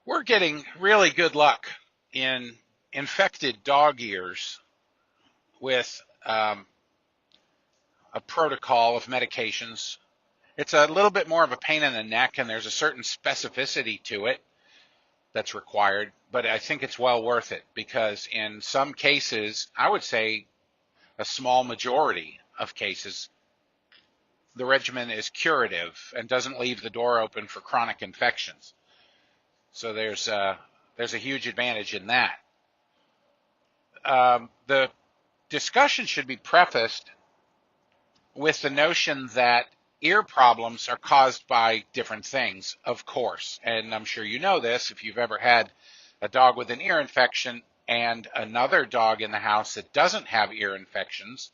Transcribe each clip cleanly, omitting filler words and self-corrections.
We're getting really good luck in infected dog ears with a protocol of medications. It's a little bit more of a pain in the neck, and there's a certain specificity to it that's required, but I think it's well worth it because in some cases, I would say a small majority of cases, the regimen is curative and doesn't leave the door open for chronic infections. So there's a huge advantage in that. The discussion should be prefaced with the notion that ear problems are caused by different things, of course. And I'm sure you know this if you've ever had a dog with an ear infection and another dog in the house that doesn't have ear infections.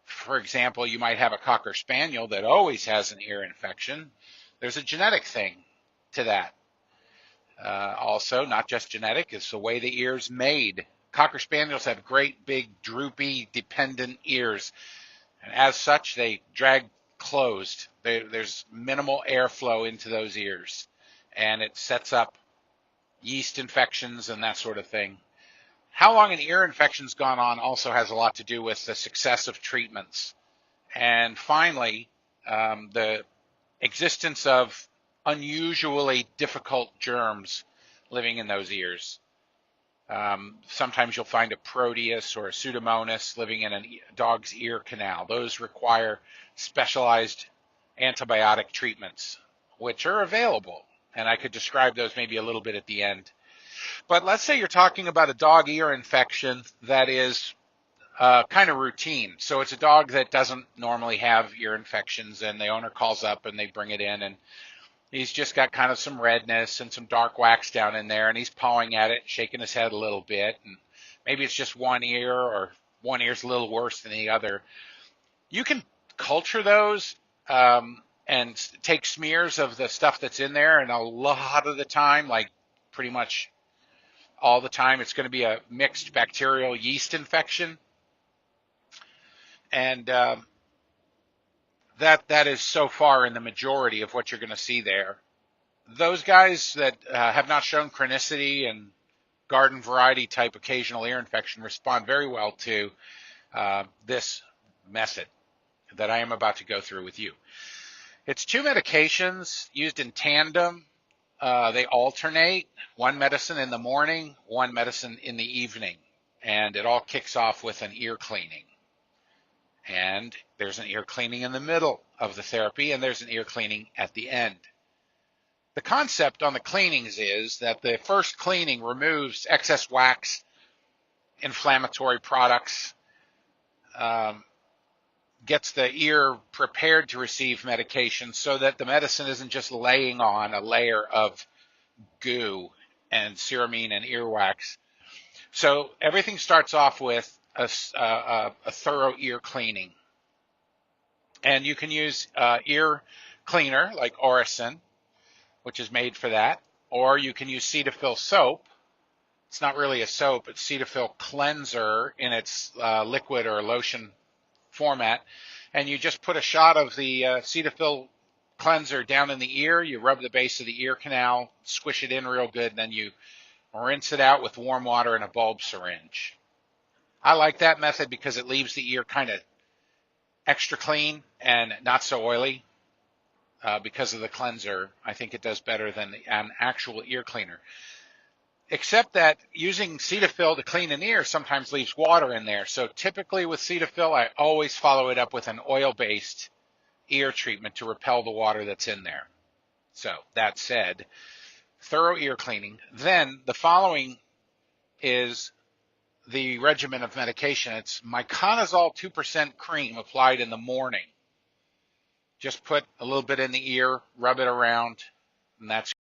For example, you might have a Cocker Spaniel that always has an ear infection. There's a genetic thing to that. Also, not just genetic, it's the way the ear's made. Cocker Spaniels have great, big, droopy, dependent ears. And as such, they drag closed. There's minimal airflow into those ears. And it sets up yeast infections and that sort of thing. How long an ear infection's gone on also has a lot to do with the success of treatments. And finally, the existence of unusually difficult germs living in those ears. Sometimes you'll find a Proteus or a Pseudomonas living in a dog's ear canal. Those require specialized antibiotic treatments, which are available. And I could describe those maybe a little bit at the end. But let's say you're talking about a dog ear infection that is kind of routine. So it's a dog that doesn't normally have ear infections, and the owner calls up and they bring it in, and he's just got kind of some redness and some dark wax down in there, and he's pawing at it, shaking his head a little bit, and maybe it's just one ear, or one ear's a little worse than the other. You can culture those and take smears of the stuff that's in there, and a lot of the time, like pretty much all the time, it's going to be a mixed bacterial yeast infection. And that is so far in the majority of what you're going to see there. Those guys that have not shown chronicity and garden variety type occasional ear infection respond very well to this method that I am about to go through with you. It's 2 medications used in tandem. They alternate, one medicine in the morning, one medicine in the evening, and it all kicks off with an ear cleaning. And there's an ear cleaning in the middle of the therapy, and there's an ear cleaning at the end. The concept on the cleanings is that the first cleaning removes excess wax, inflammatory products, gets the ear prepared to receive medication so that the medicine isn't just laying on a layer of goo and ceramine and earwax. So everything starts off with a thorough ear cleaning. And you can use ear cleaner like Orison, which is made for that, or you can use Cetaphil soap. It's not really a soap, it's Cetaphil cleanser in its liquid or lotion format, and you just put a shot of the Cetaphil cleanser down in the ear, you rub the base of the ear canal, squish it in real good, and then you rinse it out with warm water in a bulb syringe. I like that method because it leaves the ear kind of extra clean and not so oily. Because of the cleanser, I think it does better than an actual ear cleaner. Except that using Cetaphil to clean an ear sometimes leaves water in there. So typically with Cetaphil, I always follow it up with an oil-based ear treatment to repel the water that's in there. So that said, thorough ear cleaning. Then the following is the regimen of medication. It's Miconazole 2% cream applied in the morning. Just put a little bit in the ear, rub it around, and that's